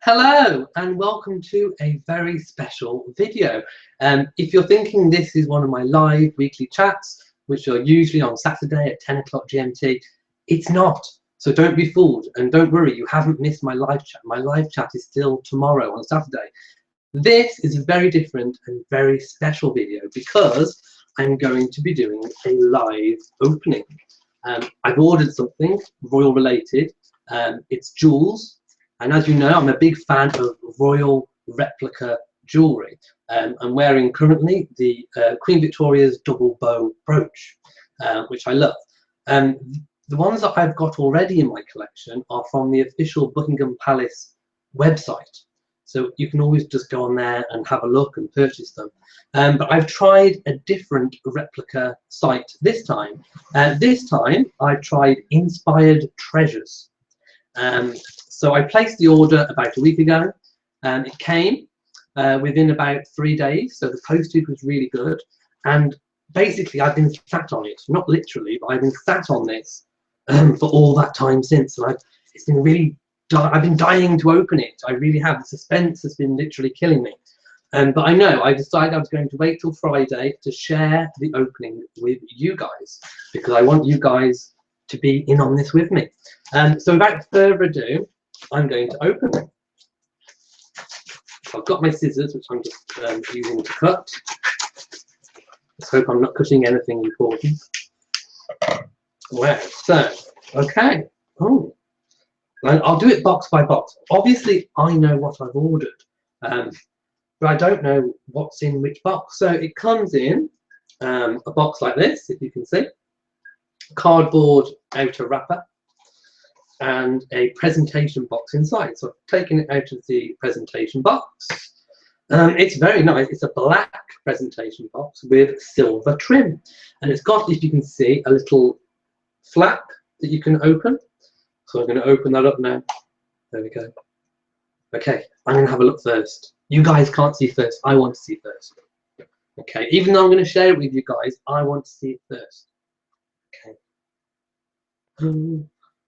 Hello and welcome to a very special video. If you're thinking this is one of my live weekly chats, which are usually on Saturday at 10 o'clock GMT, it's not. So don't be fooled and don't worry, you haven't missed my live chat. My live chat is still tomorrow on Saturday. This is a very different and very special video because I'm going to be doing a live opening. I've ordered something royal related. It's jewels. And as you know, I'm a big fan of royal replica jewellery. I'm wearing currently the Queen Victoria's double bow brooch, which I love. The ones that I've got already in my collection are from the official Buckingham Palace website. So you can always just go on there and have a look and purchase them. But I've tried a different replica site this time. This time I've tried Inspired Treasures. So I placed the order about a week ago. It came within about 3 days, so the postage was really good. And basically, I've been sat on it, not literally, but I've been sat on this for all that time since. And it's been really, I've been dying to open it. I really have. The suspense has been literally killing me. But I know I decided I was going to wait till Friday to share the opening with you guys because I want you guys to be in on this with me. So without further ado, I'm going to open it. I've got my scissors, which I'm just using to cut. Let's hope I'm not cutting anything important. Wow, so, okay. Oh, and I'll do it box by box. Obviously, I know what I've ordered, but I don't know what's in which box. So it comes in a box like this, if you can see. Cardboard outer wrapper and a presentation box inside. So I've taken it out of the presentation box. It's very nice. It's a black presentation box with silver trim, and it's got, if you can see, a little flap that you can open. So I'm going to open that up now. There we go. Okay, I'm going to have a look first. You guys can't see first. I want to see first. Okay, even though I'm going to share it with you guys, I want to see it first. Okay.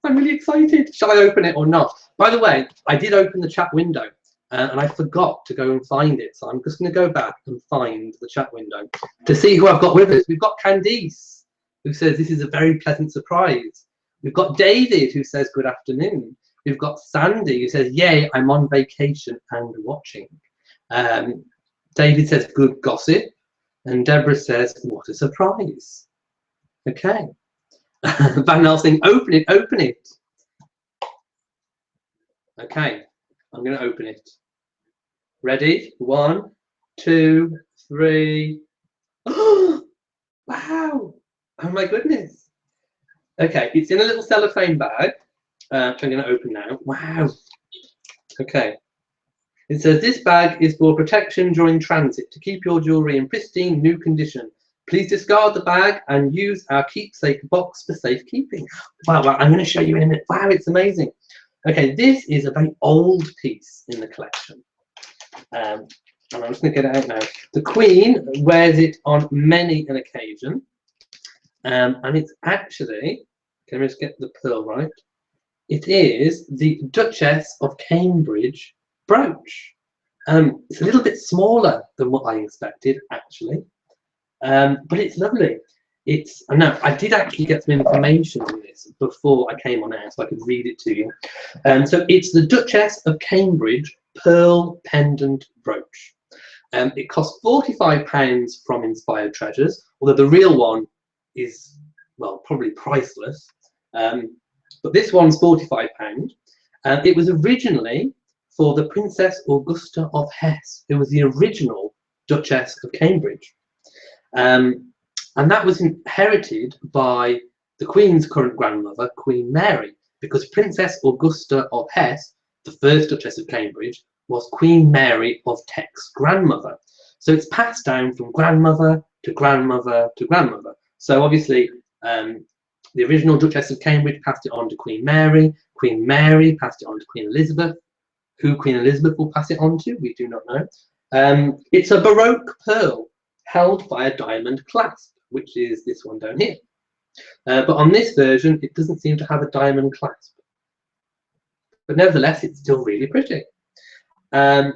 I'm really excited. Shall I open it or not? By the way, I did open the chat window and I forgot to go and find it. So I'm just going to go back and find the chat window to see who I've got with us. We've got Candice, who says this is a very pleasant surprise. We've got David, who says good afternoon. We've got Sandy, who says, yay, I'm on vacation and watching. David says good gossip. And Deborah says, what a surprise. Okay. Van Helsing, open it, open it. Okay, I'm going to open it. Ready? 1, 2, 3. Oh, wow. Oh my goodness. Okay, it's in a little cellophane bag. I'm going to open now. Wow. Okay. It says this bag is for protection during transit to keep your jewellery in pristine new condition. Please discard the bag and use our keepsake box for safekeeping. Wow, I'm going to show you in a minute. Wow, it's amazing. Okay, this is a very old piece in the collection. And I'm just going to get it out now. The Queen wears it on many an occasion. And it's actually, can we just get the pearl right? It is the Duchess of Cambridge brooch. It's a little bit smaller than what I expected, actually. But it's lovely. I did actually get some information on this before I came on air, so I could read it to you. So it's the Duchess of Cambridge pearl pendant brooch. It costs £45 from Inspired Treasures, although the real one is, well, probably priceless. But this one's £45. It was originally for the Princess Augusta of Hesse, who was the original Duchess of Cambridge. And that was inherited by the Queen's current grandmother, Queen Mary, because Princess Augusta of Hesse, the first Duchess of Cambridge, was Queen Mary of Tech's grandmother. So it's passed down from grandmother to grandmother to grandmother. So obviously, the original Duchess of Cambridge passed it on to Queen Mary passed it on to Queen Elizabeth. Who Queen Elizabeth will pass it on to, we do not know. It's a Baroque pearl held by a diamond clasp, which is this one down here. But on this version, it doesn't seem to have a diamond clasp. But nevertheless, it's still really pretty. And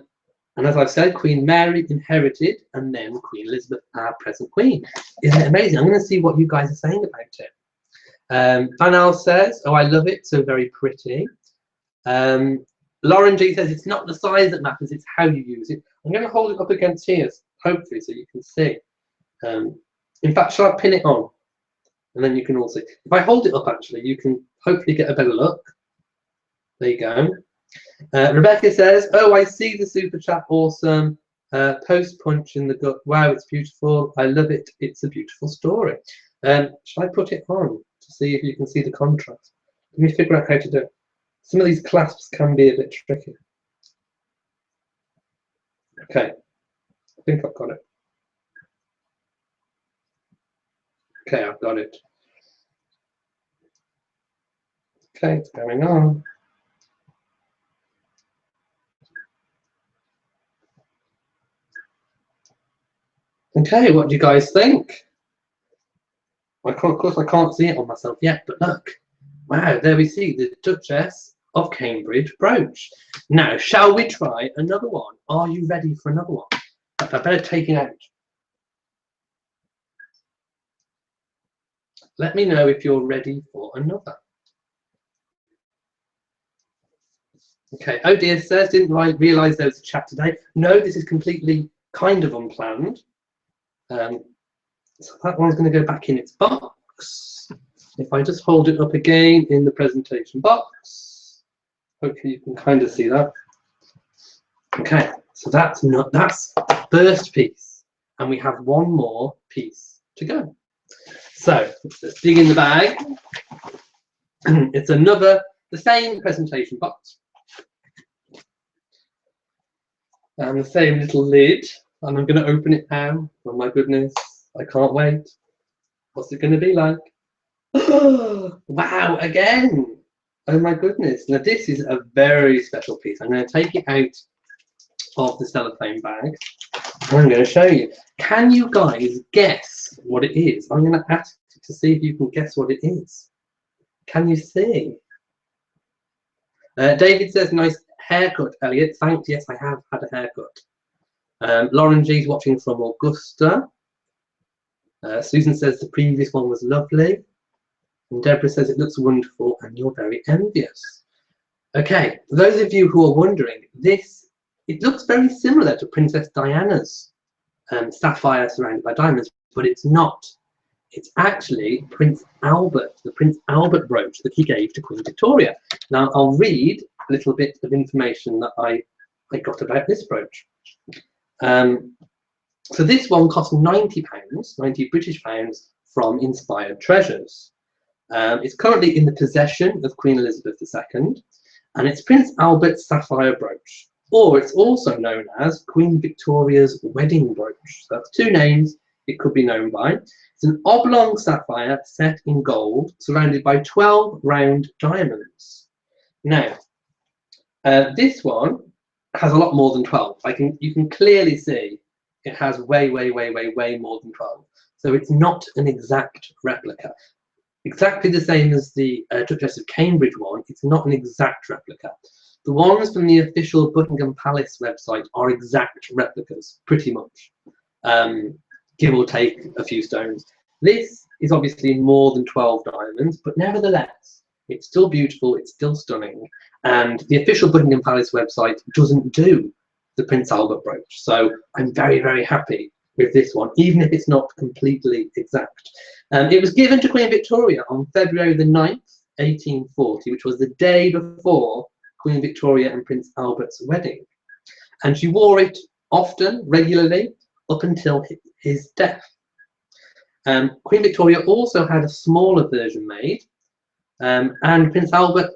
as I've said, Queen Mary inherited, and then Queen Elizabeth, our present queen. Isn't it amazing? I'm going to see what you guys are saying about it. Van Al says, oh, I love it, so very pretty. Lauren G says, it's not the size that matters, it's how you use it. I'm going to hold it up against here, hopefully, so you can see. In fact, shall I pin it on? And then you can all see. If I hold it up, actually, you can hopefully get a better look. There you go. Rebecca says, oh, I see the super chat, awesome. Post punch in the gut. Wow, it's beautiful. I love it. It's a beautiful story. Shall I put it on to see if you can see the contrast? Let me figure out how to do it. Some of these clasps can be a bit tricky. Okay, I think I've got it. Okay, I've got it. Okay, it's going on. Okay, what do you guys think? Of course, I can't see it on myself yet, but look. Wow, there we see the Duchess of Cambridge brooch. Now, shall we try another one? Are you ready for another one? I better take it out. Let me know if you're ready for another. Okay, oh dear, says, didn't realise there was a chat today. No, this is completely kind of unplanned. So that one's going to go back in its box. If I just hold it up again in the presentation box, hopefully you can kind of see that. Okay, so that's the first piece, and we have one more piece to go. So let's dig in the bag. It's the same presentation box, and the same little lid, and I'm going to open it now. Oh my goodness, I can't wait. What's it going to be like? Wow, again. Oh my goodness. Now this is a very special piece. I'm going to take it out of the cellophane bag and I'm going to show you. Can you guys guess what it is? I'm going to ask you to see if you can guess what it is. Can you see? David says, nice haircut, Elliot. Thanks. Yes, I have had a haircut. Lauren G's watching from Augusta. Susan says the previous one was lovely. And Deborah says it looks wonderful and you're very envious. Okay, for those of you who are wondering, it looks very similar to Princess Diana's sapphire surrounded by diamonds, but it's not. It's actually Prince Albert, the Prince Albert brooch that he gave to Queen Victoria. Now I'll read a little bit of information that I got about this brooch. So this one cost £90, 90 British pounds from Inspired Treasures. It's currently in the possession of Queen Elizabeth II, and it's Prince Albert's sapphire brooch, or it's also known as Queen Victoria's wedding brooch. So that's two names it could be known by. It's an oblong sapphire set in gold, surrounded by 12 round diamonds. Now, this one has a lot more than 12. You can clearly see it has way more than 12. So it's not an exact replica. Exactly the same as the Duchess of Cambridge one, it's not an exact replica. The ones from the official Buckingham Palace website are exact replicas, pretty much, give or take a few stones. This is obviously more than 12 diamonds, but nevertheless, it's still beautiful, it's still stunning, and the official Buckingham Palace website doesn't do the Prince Albert brooch, so I'm very happy with this one, even if it's not completely exact. It was given to Queen Victoria on February the 9th, 1840, which was the day before Queen Victoria and Prince Albert's wedding. And she wore it often, regularly, up until his death. Queen Victoria also had a smaller version made, and Prince Albert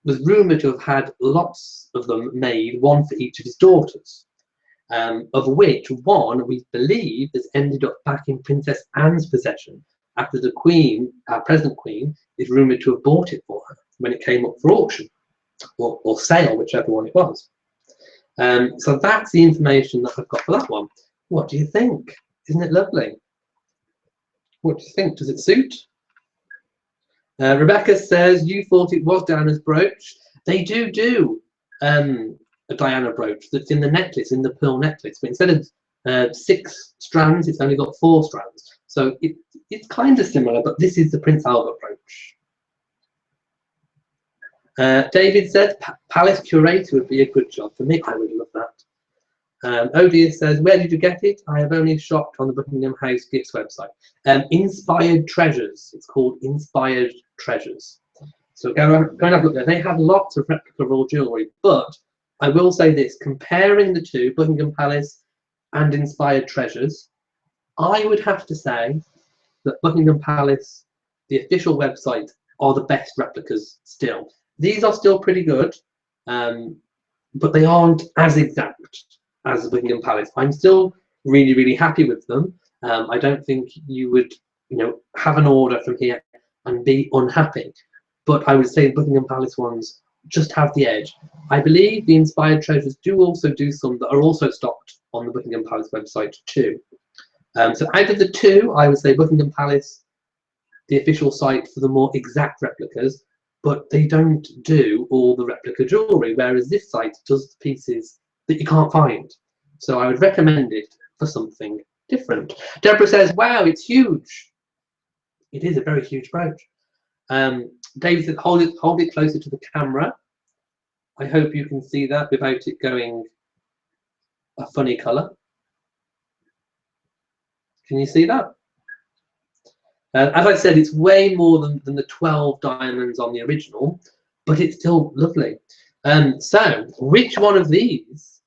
was rumoured to have had lots of them made, one for each of his daughters. Of which one, we believe, has ended up back in Princess Anne's possession after the Queen, our present Queen, is rumoured to have bought it for her when it came up for auction or sale, whichever one it was. So that's the information that I've got for that one. What do you think? Isn't it lovely? What do you think? Does it suit? Rebecca says, you thought it was Diana's brooch. They do a Diana brooch that's in the necklace, in the pearl necklace, but instead of 6 strands, it's only got 4 strands. So it's kind of similar, but this is the Prince Albert brooch. David said Palace Curator would be a good job for me. I would love that. Odious says, where did you get it? I have only shopped on the Buckingham House Gifts website. Inspired Treasures. It's called Inspired Treasures. So go and have a look there. They have lots of replica royal jewellery, but I will say this, comparing the two, Buckingham Palace and Inspired Treasures, I would have to say that Buckingham Palace, the official website, are the best replicas still. These are still pretty good, but they aren't as exact as the Buckingham Palace. I'm still really, really happy with them. I don't think you would, have an order from here and be unhappy. But I would say the Buckingham Palace ones just have the edge. I believe the Inspired Treasures do also do some that are also stocked on the Buckingham Palace website too. So out of the two, I would say Buckingham Palace, the official site for the more exact replicas, but they don't do all the replica jewellery, whereas this site does the pieces that you can't find. So I would recommend it for something different. Deborah says, wow, it's huge. It is a very huge brooch. David said, hold it closer to the camera. I hope you can see that without it going a funny colour. Can you see that? As I said, it's way more than the 12 diamonds on the original, but it's still lovely. So, which one of these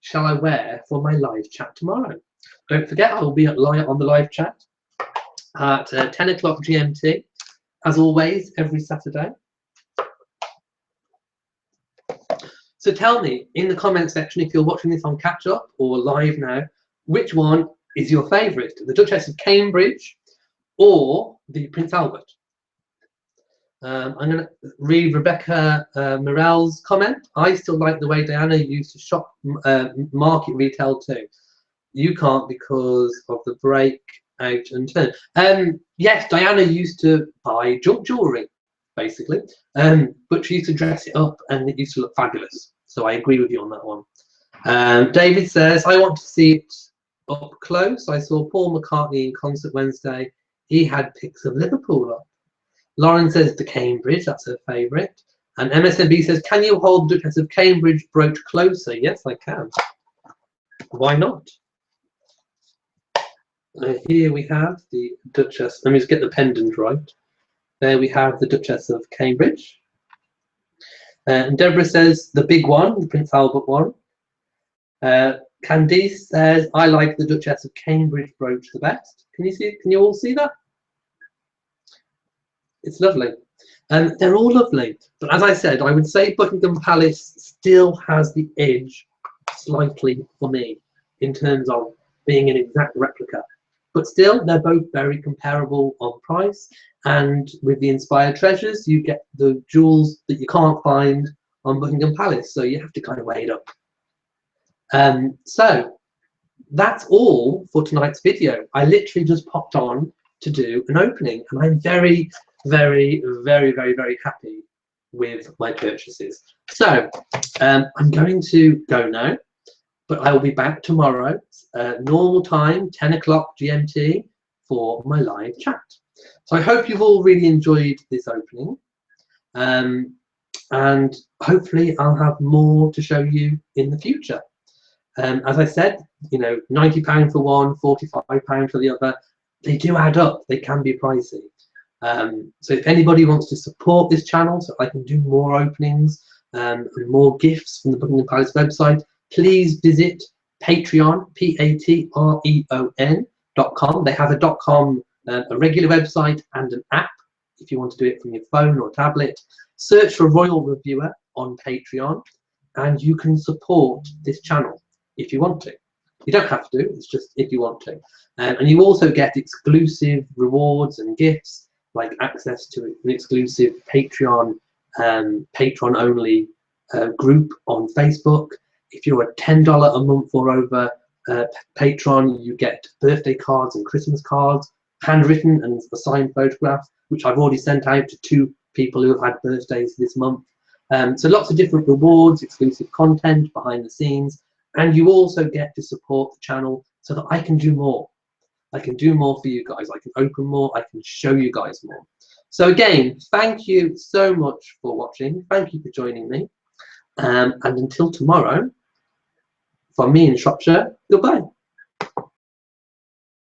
shall I wear for my live chat tomorrow? Don't forget, I will be on the live chat at 10 o'clock GMT, as always, every Saturday. So tell me in the comment section, if you're watching this on catch up or live now, which one is your favourite? The Duchess of Cambridge or the Prince Albert? I'm going to read Rebecca Morell's comment. I still like the way Diana used to shop market retail too. You can't because of the break out and turn. Yes, Diana used to buy junk jewellery, basically, but she used to dress it up and it used to look fabulous. So I agree with you on that one. David says, I want to see it up close. I saw Paul McCartney in concert Wednesday. He had pics of Liverpool up. Lauren says the Cambridge, that's her favourite. And MSNB says, can you hold the Duchess of Cambridge brooch closer? Yes, I can. Why not? Here we have the Duchess. Let me just get the pendant right. There we have the Duchess of Cambridge. And Deborah says the big one, the Prince Albert one. Candice says, I like the Duchess of Cambridge brooch the best. Can you see it? Can you all see that? It's lovely. They're all lovely. But as I said, I would say Buckingham Palace still has the edge slightly for me in terms of being an exact replica. But still, they're both very comparable on price. And with the Inspired Treasures, you get the jewels that you can't find on Buckingham Palace. So you have to kind of weigh it up. So that's all for tonight's video. I literally just popped on to do an opening, and I'm very, very, very, very, very happy with my purchases. So I'm going to go now, but I will be back tomorrow, normal time, 10 o'clock GMT, for my live chat. So I hope you've all really enjoyed this opening, and hopefully I'll have more to show you in the future. As I said, £90 for one, £45 for the other. They do add up. They can be pricey. So if anybody wants to support this channel so I can do more openings and more gifts from the Buckingham Palace website, please visit Patreon, patreon.com. They have a .com, a regular website and an app if you want to do it from your phone or tablet. Search for Royal Reviewer on Patreon and you can support this channel if you want to. You don't have to, it's just if you want to. And you also get exclusive rewards and gifts, like access to an exclusive Patreon, patron-only group on Facebook. If you're a $10 a month or over patron, you get birthday cards and Christmas cards, handwritten and a signed photograph, which I've already sent out to 2 people who have had birthdays this month. So lots of different rewards, exclusive content, behind the scenes, and you also get to support the channel so that I can do more. I can do more for you guys. I can open more. I can show you guys more. So again, thank you so much for watching. Thank you for joining me. And until tomorrow, from me in Shropshire, goodbye.